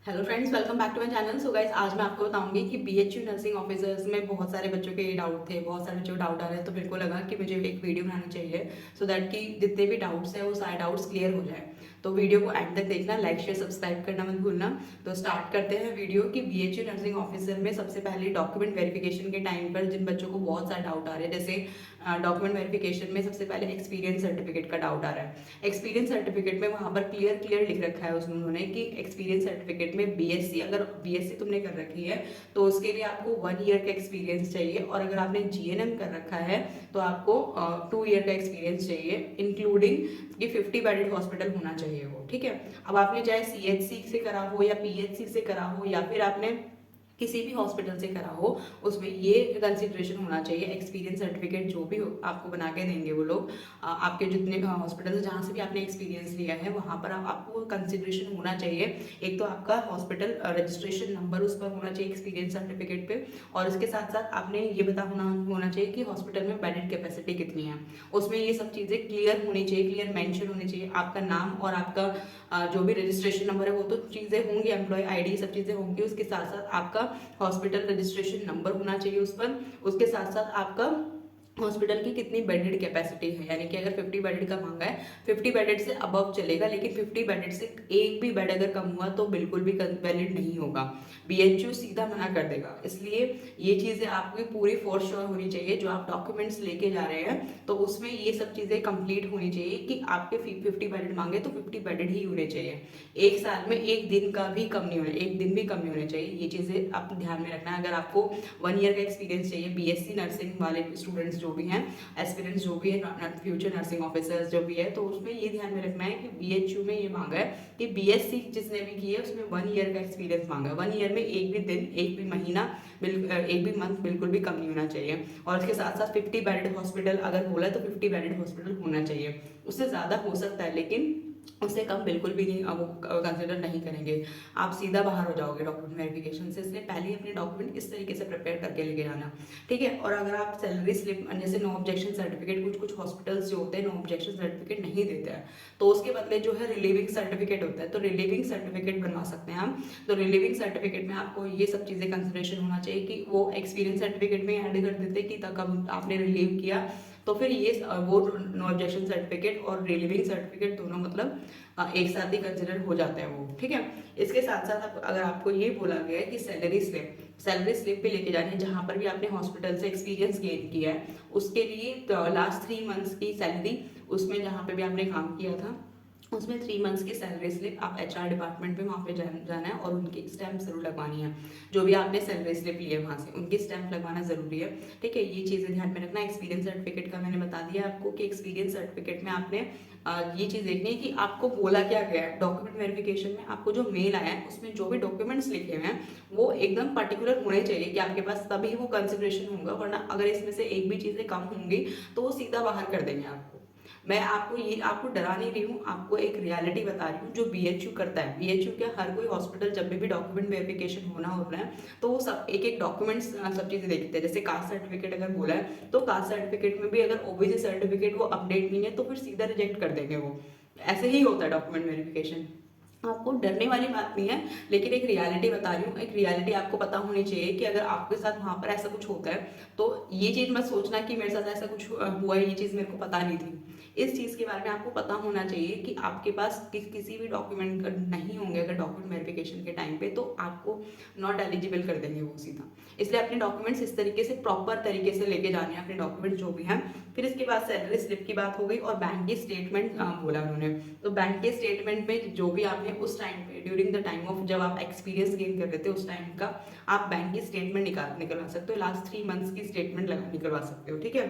Hello friends, welcome back to my channel. So guys, आज मैं आपको बताऊंगी कि बीएचयू नर्सिंग ऑफिसर्स में बहुत सारे बच्चों के डाउट थे, बहुत सारे बच्चों को डाउट आ रहे हैं। तो मेरे को लगा कि मुझे एक वीडियो बनानी चाहिए सो दैट कि जितने भी डाउट्स हैं वो सारे डाउट्स क्लियर हो जाए। तो वीडियो को एंड तक देखना, लाइक शेयर सब्सक्राइब करना मत भूलना। तो स्टार्ट करते हैं वीडियो कि बीएचयू नर्सिंग ऑफिसर में सबसे पहले डॉक्यूमेंट वेरिफिकेशन के टाइम पर जिन बच्चों को बहुत सारे डाउट आ रहे हैं, जैसे डॉक्यूमेंट वेरिफिकेशन में सबसे पहले एक्सपीरियंस सर्टिफिकेट का डाउट आ रहा है। एक्सपीरियंस सर्टिफिकेट में वहाँ पर क्लियर क्लियर लिख रखा है उन्होंने कि एक्सपीरियंस सर्टिफिकेट में बीएससी, अगर बीएससी तुमने कर रखी है तो उसके लिए आपको 1 ईयर का एक्सपीरियंस चाहिए, और अगर आपने जीएनएम कर रखा है तो आपको 2 ईयर का एक्सपीरियंस चाहिए, इंक्लूडिंग कि 50 बेडेड हॉस्पिटल होना चाहिए वो। ठीक है। अब आपने चाहे सीएचसी से करा हो या पीएचसी से करा हो या फिर आपने किसी भी हॉस्पिटल से करा हो, उसमें ये कंसिडरेशन होना चाहिए। एक्सपीरियंस सर्टिफिकेट जो भी आपको बना के देंगे वो लोग, आपके जितने हॉस्पिटल जहाँ से भी आपने एक्सपीरियंस लिया है वहाँ पर आपको कंसिडरेशन होना चाहिए। एक तो आपका हॉस्पिटल रजिस्ट्रेशन नंबर उस पर होना चाहिए एक्सपीरियंस सर्टिफिकेट पे, और इसके साथ साथ आपने ये पता होना चाहिए कि हॉस्पिटल में बेडेड कैपेसिटी कितनी है। उसमें ये सब चीज़ें क्लियर होनी चाहिए, क्लियर मेंशन होनी चाहिए। आपका नाम और आपका जो भी रजिस्ट्रेशन नंबर है वो तो चीज़ें होंगी, एम्प्लॉय आईडी सब चीज़ें होंगी। उसके साथ साथ आपका हॉस्पिटल रजिस्ट्रेशन नंबर होना चाहिए उस पर। उसके साथ साथ आपका हॉस्पिटल की कितनी बेडेड कैपेसिटी है, यानी कि अगर 50 बेडेड का मांगा है, 50 बेडेड से अबव चलेगा, लेकिन 50 बेडेड से एक भी बेड अगर कम हुआ तो बिल्कुल भी वैलिड नहीं होगा। बीएचयू सीधा मना कर देगा। इसलिए ये चीज़ें आपकी पूरी फोर श्योर होनी चाहिए। जो आप डॉक्यूमेंट्स लेके जा रहे हैं तो उसमें ये सब चीज़ें कंप्लीट होनी चाहिए कि आपके 50 बेडेड मांगे तो 50 बेडेड ही होने चाहिए। एक साल में एक दिन का भी कम नहीं होना, एक दिन भी कम नहीं होने चाहिए। ये चीज़ें आप ध्यान में रखना है। अगर आपको 1 ईयर का एक्सपीरियंस चाहिए, बीएससी नर्सिंग वाले स्टूडेंट्स जो भी हैं, एस्पिरेंट्स जो भी है, फ्यूचर नर्सिंग ऑफिसर्स जो भी है, तो उसमें ये ध्यान में रखना है कि बीएचयू में ये मांगा है कि बीएससी जिसने भी की है उसमें 1 ईयर का एक्सपीरियंस मांगा है। 1 ईयर में एक भी दिन, एक भी महीना, एक भी मंथ बिल्कुल भी कम नहीं होना चाहिए। और उसके साथ साथ 50 बेडेड हॉस्पिटल अगर बोला है तो 50 बेडेड हॉस्पिटल होना चाहिए। उससे ज़्यादा हो सकता है लेकिन उससे कम बिल्कुल भी नहीं, वो कंसिडर नहीं करेंगे। आप सीधा बाहर हो जाओगे डॉक्यूमेंट वेरिफिकेशन से। इसलिए पहले ही अपने डॉक्यूमेंट इस तरीके से प्रिपेयर करके लेके जाना। ठीक है। और अगर आप सैलरी स्लिप, जैसे नो ऑब्जेक्शन सर्टिफिकेट, कुछ कुछ हॉस्पिटल्स जो होते हैं नो ऑब्जेक्शन सर्टिफिकेट नहीं देते हैं, तो उसके बदले जो है रिलीविंग सर्टिफिकेट होता है, तो रिलीविंग सर्टिफिकेट बनवा सकते हैं हम। तो रिलीविंग सर्टिफिकेट में आपको ये सब चीज़ें कंसिडरेशन होना चाहिए कि वो एक्सपीरियंस सर्टिफिकेट में ऐड कर देते कि तक आपने रिलीव किया, तो फिर ये वो नो ऑब्जेक्शन सर्टिफिकेट और रिलीविंग सर्टिफिकेट दोनों मतलब एक साथ ही कंसिडर हो जाते हैं वो। ठीक है। इसके साथ साथ अगर आपको ये बोला गया है कि सैलरी स्लिप भी लेके जानी है, जहाँ पर भी आपने हॉस्पिटल से एक्सपीरियंस गेन किया है उसके लिए लास्ट 3 मंथ्स की सैलरी, उसमें जहाँ पे भी आपने काम किया था उसमें 3 मंथ्स की सैलरी स्लिप आप एचआर डिपार्टमेंट में वहाँ पे जाना है और उनकी स्टैंप जरूर लगवानी है। जो भी आपने सैलरी स्लिप ली है वहाँ से उनकी स्टैंप लगवाना जरूरी है। ठीक है। ये चीज़ें ध्यान में रखना। एक्सपीरियंस सर्टिफिकेट का मैंने बता दिया आपको कि एक्सपीरियंस सर्टिफिकेट में आपने ये चीज़ देखनी है कि आपको बोला क्या गया है। डॉक्यूमेंट वेरिफिकेशन में आपको जो मेल आया है उसमें जो भी डॉक्यूमेंट्स लिखे हुए हैं वो एकदम पर्टिकुलर होने चाहिए कि आपके पास, तभी वो कंसिडरेशन होगा। वरना अगर इसमें से एक भी चीज़ें कम होंगी तो वो सीधा बाहर कर देंगे आपको। मैं आपको डरा नहीं रही हूँ, आपको एक रियलिटी बता रही हूँ जो बीएचयू करता है। बीएचयू क्या, हर कोई हॉस्पिटल जब भी डॉक्यूमेंट वेरिफिकेशन होना है तो वो सब एक एक डॉक्यूमेंट्स सब चीज़ें देखते हैं। जैसे कास्ट सर्टिफिकेट अगर बोला है तो कास्ट सर्टिफिकेट में भी अगर ओबीसी सर्टिफिकेट वो अपडेट नहीं है तो फिर सीधा रिजेक्ट कर देंगे वो। ऐसे ही होता है डॉक्यूमेंट वेरिफिकेशन। आपको डरने वाली बात नहीं है, लेकिन एक रियलिटी बता रही हूँ। एक रियलिटी आपको पता होनी चाहिए कि अगर आपके साथ वहाँ पर ऐसा कुछ होता है तो ये चीज़ मत सोचना कि मेरे साथ ऐसा कुछ हुआ है, ये चीज़ मेरे को पता नहीं थी। इस चीज़ के बारे में आपको पता होना चाहिए कि आपके पास किसी भी डॉक्यूमेंट नहीं होंगे अगर डॉक्यूमेंट वेरिफिकेशन के टाइम पे, तो आपको नॉट एलिजिबल कर देंगे वो सीधा। इसलिए अपने डॉक्यूमेंट्स इस तरीके से प्रॉपर तरीके से लेके जाने हैं, अपने डॉक्यूमेंट जो भी हैं। फिर इसके बाद सैलरी स्लिप की बात हो गई और बैंक की स्टेटमेंट बोला उन्होंने। तो बैंक के स्टेटमेंट में जो भी आपने उस टाइम पे, ड्यूरिंग द टाइम ऑफ जब आप एक्सपीरियंस गेन कर रहे थे उस टाइम का, आप बैंक की स्टेटमेंट निकलवा सकते हो। लास्ट 3 मंथ्स की स्टेटमेंट निकलवा सकते हो। ठीक है।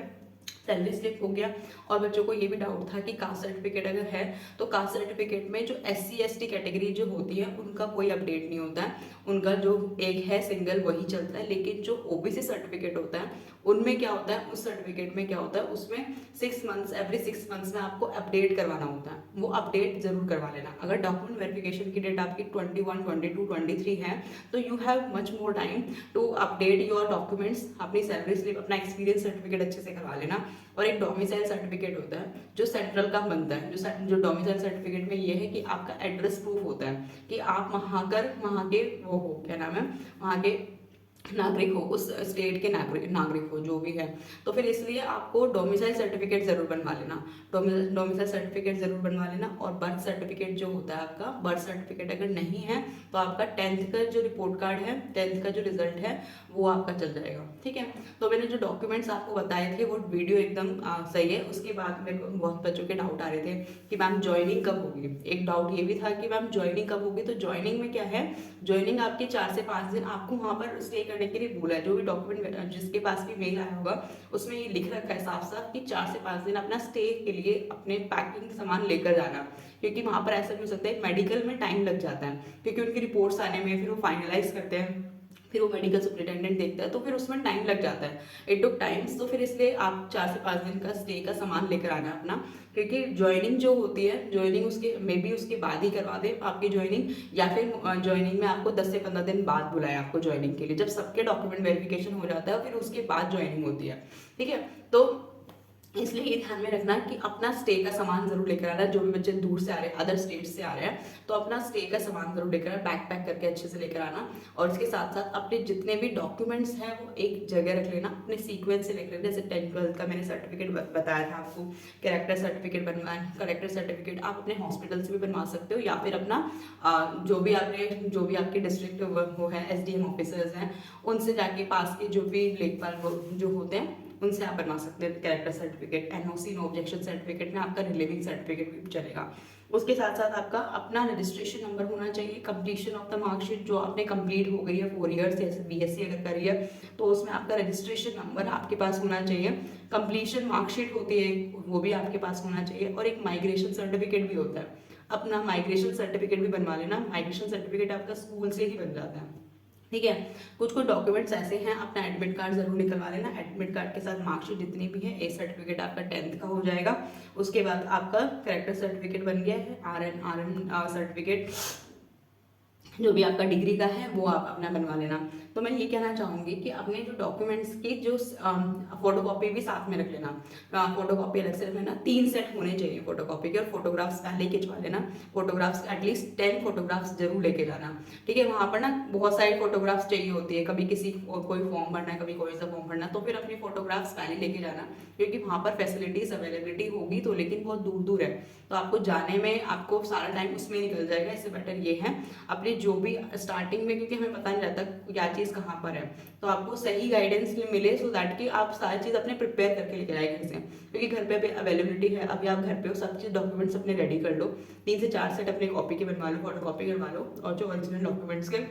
सैलरी स्लिप हो गया। और बच्चों को ये भी डाउट था कि कास्ट सर्टिफिकेट अगर है तो कास्ट सर्टिफिकेट में जो SC ST कैटेगरी जो होती है उनका कोई अपडेट नहीं होता है। उनका जो एक है सिंगल वही चलता है। लेकिन जो ओबीसी सर्टिफिकेट होता है उनमें क्या होता है, उस सर्टिफिकेट में क्या होता है, उसमें 6 मंथ्स, एवरी 6 मंथ्स में आपको अपडेट करवाना होता है। वो अपडेट जरूर करवा लेना। अगर डॉक्यूमेंट वेरिफिकेशन की डेट आपकी 21, 22, 23 है तो you have much more time to update your documents. अपनी सैलरी स्लिप, अपना एक्सपीरियंस सर्टिफिकेट अच्छे से करवा लेना। लेना। और एक डोमिसाइल सर्टिफिकेट होता है जो सेंट्रल का बनता है। जो डोमिसाइल सर्टिफिकेट में ये है कि आपका एड्रेस प्रूफ होता है कि आप वहाँ के वो हो, क्या नाम है, वहाँ के नागरिक हो, उस स्टेट के नागरिक हो जो भी है। तो फिर इसलिए आपको डोमिसाइल सर्टिफिकेट जरूर बनवा लेना, डोमिसाइल सर्टिफिकेट जरूर बनवा लेना। और बर्थ सर्टिफिकेट जो होता है आपका, बर्थ सर्टिफिकेट अगर नहीं है तो आपका 10th का जो रिपोर्ट कार्ड है, 10th का जो रिजल्ट है वो आपका चल जाएगा, ठीक है। तो मैंने जो डॉक्यूमेंट्स आपको बताए थे वो वीडियो एकदम सही है। उसके बाद मेरे को बहुत बच्चों के डाउट आ रहे थे कि मैम ज्वाइनिंग कब होगी। एक डाउट ये भी था कि मैम ज्वाइनिंग कब होगी। तो ज्वाइनिंग में क्या है, ज्वाइनिंग आपके 4 से 5 दिन आपको वहाँ पर स्टे करने के लिए बोला है। जो भी डॉक्यूमेंट जिसके पास भी मेल आया होगा उसमें ये लिख रखा है साफ साफ कि 4 से 5 दिन अपना स्टे के लिए अपने पैकिंग सामान लेकर जाना। क्योंकि वहाँ पर ऐसा भी हो सकता है मेडिकल में टाइम लग जाता है, क्योंकि उनकी रिपोर्ट्स आने में, फिर वो फाइनलाइज करते हैं, फिर वो मेडिकल सुपरिटेंडेंट देखता है, तो फिर उसमें टाइम लग जाता है, इट टुक टाइम्स। तो फिर इसलिए आप 4 से 5 दिन का स्टे का सामान लेकर आना अपना। क्योंकि ज्वाइनिंग जो होती है, ज्वाइनिंग उसके मे बी उसके बाद ही करवा दे आपकी ज्वाइनिंग, या फिर ज्वाइनिंग में आपको 10 से 15 दिन बाद बुलाए आपको ज्वाइनिंग के लिए, जब सबके डॉक्यूमेंट वेरिफिकेशन हो जाता है फिर उसके बाद ज्वाइनिंग होती है, ठीक है। तो इसलिए ये ध्यान में रखना कि अपना स्टे का सामान जरूर लेकर आना। जो भी बच्चे दूर से आ रहे हैं, अदर स्टेट से आ रहे हैं, तो अपना स्टे का सामान जरूर लेकर आना, बैग पैक करके अच्छे से लेकर आना। और इसके साथ साथ अपने जितने भी डॉक्यूमेंट्स हैं वो एक जगह रख लेना, अपने सीक्वेंस से लिख लेना। जैसे 10th 12th का मैंने सर्टिफिकेट बताया था आपको, कैरेक्टर सर्टिफिकेट बनवाए, कैरेक्टर सर्टिफिकेट आप अपने हॉस्पिटल से भी बनवा सकते हो, या फिर अपना जो भी आपके डिस्ट्रिक्ट वो है SDM ऑफिसर्स हैं उनसे जाके पास के जो भी लेखपाल जो होते हैं उनसे आप बनवा सकते हैं character certificate. NOC no objection certificate में आपका रिलीविंग सर्टिफिकेट भी चलेगा। उसके साथ साथ आपका अपना रजिस्ट्रेशन नंबर होना चाहिए, कंप्लीशन ऑफ द मार्कशीट जो आपने कंप्लीट हो गई है 4 ईयर्स, जैसे BSc अगर करी है तो उसमें आपका रजिस्ट्रेशन नंबर आपके पास होना चाहिए। कंप्लीशन मार्कशीट होती है वो भी आपके पास होना चाहिए। और एक माइग्रेशन सर्टिफिकेट भी होता है, अपना माइग्रेशन सर्टिफिकेट भी बनवा लेना। माइग्रेशन सर्टिफिकेट आपका स्कूल से ही बन जाता है, ठीक है। कुछ डॉक्यूमेंट्स ऐसे हैं, अपना एडमिट कार्ड जरूर निकलवा लेना। एडमिट कार्ड के साथ मार्कशीट जितनी भी है, ए सर्टिफिकेट आपका 10th का हो जाएगा। उसके बाद आपका कैरेक्टर सर्टिफिकेट बन गया है, RN सर्टिफिकेट जो भी आपका डिग्री का है वो आप अपना बनवा लेना। तो मैं ये कहना चाहूँगी कि अपने जो डॉक्यूमेंट्स की जो फोटोकॉपी भी साथ में रख लेना, फोटोकॉपी अलग से रख लेना। 3 सेट होने चाहिए फोटोकॉपी के, और फोटोग्राफ्स पहले खिंचवा लेना। फोटोग्राफ्स एटलीस्ट 10 फोटोग्राफ्स जरूर लेके जाना, ठीक है। वहाँ पर ना बहुत सारी फोटोग्राफ्स चाहिए होती है, कभी किसी कोई फॉर्म भरना है, कभी कोई सा फॉर्म भरना, तो फिर अपनी फोटोग्राफ्स पहले लेके जाना, क्योंकि वहाँ पर फैसिलिटीज अवेलेबिलिटी होगी तो, लेकिन बहुत दूर दूर है तो आपको जाने में आपको सारा टाइम उसमें निकल जाएगा। इससे बेटर ये है अपने जो भी स्टार्टिंग में, क्योंकि हमें पता नहीं रहता क्या चीज़ कहाँ पर है, तो आपको सही गाइडेंस मिले सो दैट कि आप सारी चीज़ अपने प्रिपेयर करके लेके जाए घर से, क्योंकि घर पे अवेलेबिलिटी है। अभी आप घर पे हो, सब चीज़ डॉक्यूमेंट्स अपने रेडी कर लो, 3 से 4 सेट अपने कॉपी के बनवा लो, फोटो कॉपी करवा लो, और जो ओरिजिनल डॉक्यूमेंट्स के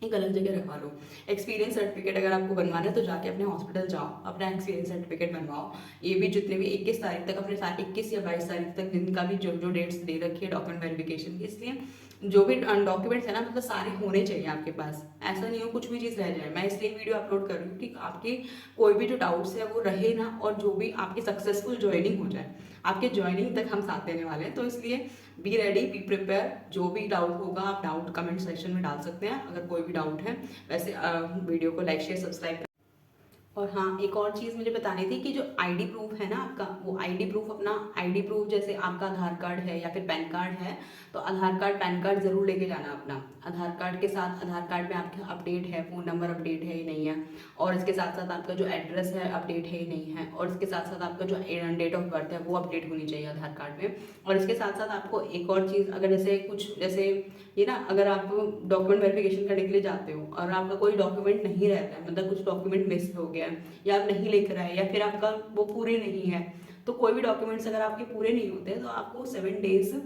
एक अलग जगह रखवा लो। एक्सपीरियंस सर्टिफिकेट अगर आपको बनवाना है तो जाके अपने हॉस्पिटल जाओ, अपना एक्सपीरियंस सर्टिफिकेट बनवाओ। ये भी जितने भी 21 तारीख तक अपने 21 या 22 तारीख तक जिनका भी जो डेट्स दे रखी है डॉक्यूमेंट वेरिफिकेशन की, इसलिए जो भी डॉक्यूमेंट्स है ना, मतलब सारे होने चाहिए आपके पास, ऐसा नहीं हो कुछ भी चीज़ रह जाए। मैं इसलिए वीडियो अपलोड कर रही हूँ कि आपकी कोई भी जो डाउट्स है वो रहे ना, और जो भी आपकी सक्सेसफुल ज्वाइनिंग हो जाए। आपके ज्वाइनिंग तक हम साथ देने वाले हैं, तो इसलिए बी रेडी, बी प्रिपेयर। जो भी डाउट होगा आप डाउट कमेंट सेक्शन में डाल सकते हैं अगर कोई भी डाउट है। वैसे वीडियो को लाइक शेयर सब्सक्राइब। और हाँ, एक और चीज़ मुझे बतानी थी कि जो आईडी प्रूफ है ना आपका, वो आईडी प्रूफ, अपना आईडी प्रूफ जैसे आपका आधार कार्ड है या फिर पैन कार्ड है, तो आधार कार्ड पैन कार्ड जरूर लेके जाना अपना। आधार कार्ड के साथ आधार कार्ड में आपका अपडेट है, फ़ोन नंबर अपडेट है या नहीं है, और इसके साथ साथ आपका जो एड्रेस है अपडेट है या नहीं है, और इसके साथ साथ आपका जो डेट ऑफ बर्थ है वो अपडेट होनी चाहिए आधार कार्ड में। और इसके साथ साथ आपको एक और चीज़, अगर जैसे ये ना, अगर आप डॉक्यूमेंट वेरिफिकेशन करने के लिए जाते हो और आपका कोई डॉक्यूमेंट नहीं रहता है, मतलब कुछ डॉक्यूमेंट मिस हो गया या आप नहीं लेकर आए, या फिर आपका वो पूरे नहीं है, तो कोई भी डॉक्यूमेंट्स अगर आपके पूरे नहीं होते तो आपको 7 डेज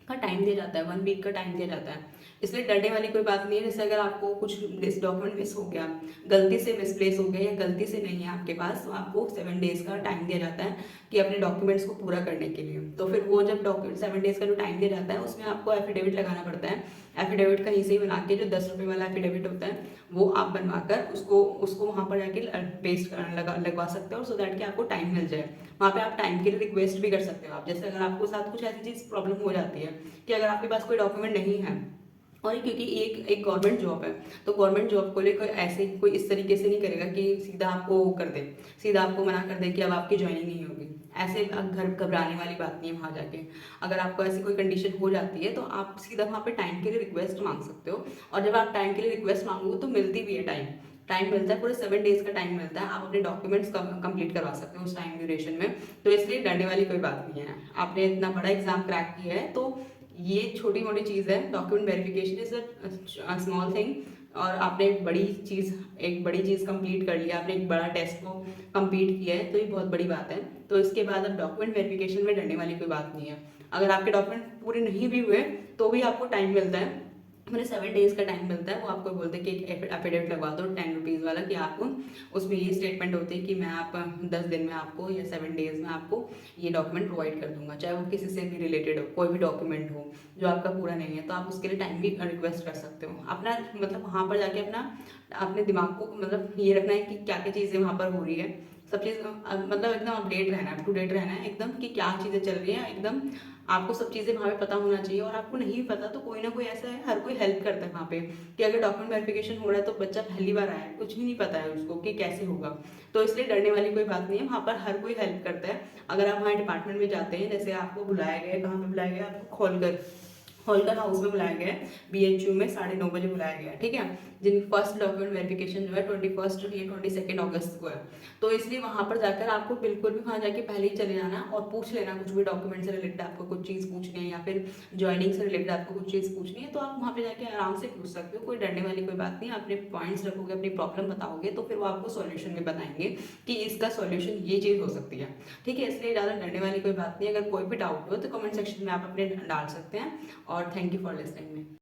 का टाइम दिया जाता है, 1 वीक का टाइम दिया जाता है। इसलिए डरने वाली कोई बात नहीं है। जैसे अगर आपको कुछ डॉक्यूमेंट मिस हो गया, गलती से मिसप्लेस हो गया या गलती से नहीं है आपके पास, तो आपको 7 डेज का टाइम दिया जाता है कि अपने डॉक्यूमेंट्स को पूरा करने के लिए। तो फिर वो जब 7 डेज का जो टाइम दिया जाता है उसमें आपको एफिडेविट लगाना पड़ता है। एफिडेविट कहीं से ही बना के, जो 10 रुपये वाला एफिडेविट होता है वो आप बनवाकर उसको वहाँ पर जाके पेस्ट लगवा सकते हो, सो दैट कि आपको टाइम मिल जाए। वहाँ पे आप टाइम के लिए रिक्वेस्ट भी कर सकते हो आप। जैसे अगर आपको साथ कुछ ऐसी चीज़ प्रॉब्लम हो जाती है कि अगर आपके पास कोई डॉक्यूमेंट नहीं है और क्योंकि एक गवर्नमेंट जॉब है, तो गवर्नमेंट जॉब को लेकर ऐसे कोई इस तरीके से नहीं करेगा कि सीधा आपको वो कर दे, सीधा आपको मना कर दे कि अब आपकी ज्वाइनिंग नहीं होगी। ऐसे घर घबराने वाली बात नहीं है वहाँ जाके। अगर आपको ऐसी कोई कंडीशन हो जाती है तो आप सीधा वहाँ पे टाइम के लिए रिक्वेस्ट मांग सकते हो, और जब आप टाइम के लिए रिक्वेस्ट मांगोगे तो मिलती भी है टाइम। टाइम मिलता है, पूरे 7 डेज का टाइम मिलता है, आप अपने डॉक्यूमेंट्स कंप्लीट करवा सकते हो उस टाइम ड्यूरेशन में। तो इसलिए डरने वाली कोई बात नहीं है। आपने इतना बड़ा एग्जाम क्रैक किया है तो ये छोटी मोटी चीज़ है, document verification is a small thing. और आपने एक बड़ी चीज़ कंप्लीट कर लिया, आपने एक बड़ा टेस्ट को कंप्लीट किया है, तो ये बहुत बड़ी बात है। तो इसके बाद अब डॉक्यूमेंट वेरिफिकेशन में डरने वाली कोई बात नहीं है। अगर आपके डॉक्यूमेंट पूरे नहीं भी हुए तो भी आपको टाइम मिलता है, मैंने 7 डेज का टाइम मिलता है। वो आपको बोलते हैं कि एक एफिडेविट लगवा दो 10 रुपीज़ वाला, कि आप उसमें ये स्टेटमेंट होती है कि मैं आप 10 दिन में आपको या 7 डेज में आपको ये डॉक्यूमेंट प्रोवाइड कर दूंगा, चाहे वो किसी से भी रिलेटेड हो, कोई भी डॉक्यूमेंट हो जो आपका पूरा नहीं है, तो आप उसके लिए टाइम भी रिक्वेस्ट कर सकते हो। अपना मतलब वहाँ पर जाके अपने दिमाग को मतलब ये रखना है कि क्या क्या चीज़ें वहाँ पर हो रही है, सब चीज़ मतलब एकदम अपडेट रहना है, अप टू डेट रहना है एकदम, कि क्या चीज़ें चल रही हैं एकदम। आपको सब चीज़ें वहाँ पे पता होना चाहिए, और आपको नहीं पता तो कोई ना कोई ऐसा है, हर कोई हेल्प करता है वहाँ पे, कि अगर डॉक्यूमेंट वेरिफिकेशन हो रहा है तो बच्चा पहली बार आया है, कुछ भी नहीं पता है उसको कि कैसे होगा, तो इसलिए डरने वाली कोई बात नहीं है। वहाँ पर हर कोई हेल्प करता है। अगर आप वहाँ डिपार्टमेंट में जाते हैं, जैसे आपको बुलाया गया है, कहाँ पे बुलाया गया है, आपको होलकर हाउस में बुलाया गया है, BHU में 9:30 बजे बुलाया गया है, ठीक है। जिन फर्स्ट डॉक्यूमेंट वेरिफिकेशन जो है 21 या 22 अगस्त को है, तो इसलिए वहाँ पर जाकर आपको बिल्कुल भी वहाँ जाके पहले ही चले जाना और पूछ लेना, कुछ भी डॉक्यूमेंट से रिलेटेड आपको कुछ चीज़ पूछनी है, या फिर ज्वाइनिंग से रिलेटेड आपको कुछ चीज़ पूछनी है, तो आप वहाँ पे जाके आराम से पूछ सकते हो। कोई डरने वाली कोई बात नहीं है। अपने पॉइंट्स रखोगे, अपनी प्रॉब्लम बताओगे, तो फिर वो आपको सॉल्यूशन भी बताएंगे कि इसका सॉल्यूशन ये चीज़ हो सकती है, ठीक है। इसलिए ज़्यादा डरने वाली कोई बात नहीं है। अगर कोई भी डाउट हो तो कमेंट सेक्शन में आप अपने डाल सकते हैं। और thank you for listening me.